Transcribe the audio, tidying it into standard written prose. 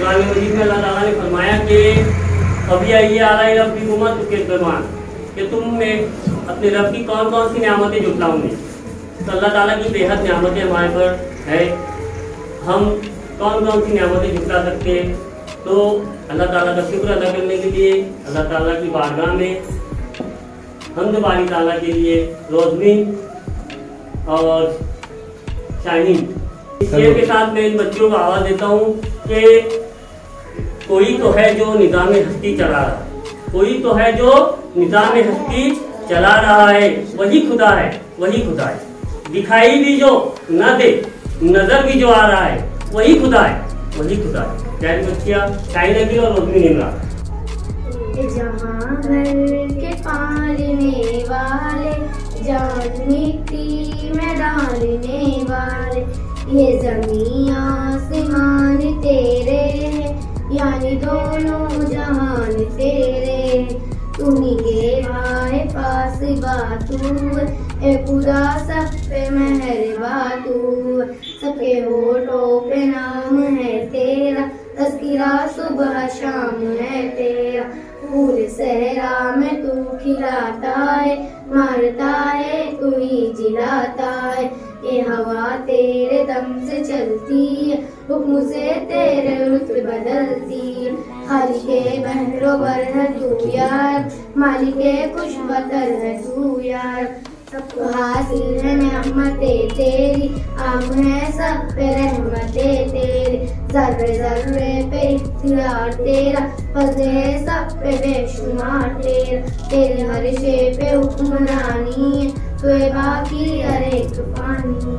कुरान मजीद में अल्लाह ताला ने फरमाया कि अभी आइए आला रब्बी कुमा तुके फरमान कि तुम में अपने रब की कौन कौन सी नियामतें जुटलाऊंगी। तो अल्लाह ताला की बेहद नियामतें हमारे पर है। हम कौन कौन सी नियामतें जुटा सकते हैं? तो अल्लाह ताला का शुक्र अदा करने के लिए अल्लाह ताला की बारगाह में हम्द बारी ताला के लिए रोज़नी और शाहीन इस शेर के साथ मैं इन बच्चों को आवाज़ देता हूँ कि कोई तो है जो निज़ाम हस्ती चला रहा है, कोई तो है जो निज़ाम हस्ती चला रहा है, वही खुदा है, वही खुदा है। दिखाई भी जो न दे, नजर भी जो आ रहा है, वही खुदा है, वही खुदा है। प्यारी बच्चियाँ शाहीन अकील और रोज़नी निमरा। जहाँ घर के पालने वाले, जान मिट्टी में डालने वाले, ये ज़मीन आसमान तेरे हैं, यानी दोनों जहान तेरे। तुम्हीं के भाई पास बातू ए खुदा सब पे मेहरबान तू, सबके होठों पे नाम है तेरा, तज़किरा सुबह शाम है तेरा। पूरे सहरा में तू खिलाता है, मारता है तू ही जिलाता है। ये हवा तेरे दम से चलती है, हुक्म से तेरे रुत बदलती है। खालिके बहरो बर है तू यार, मालिके खुश बतर है तू यार। सबको हासिल है नेमतें तेरी, आम है सब पे रहमतें तेरी। ज़र्रे ज़र्रे पे इख्तियार तेरा, फज़ल है सब पे बेशुमार तेरा। तेरे हर शे पे हुक्मरानी है, तो बाकी हर एक पानी।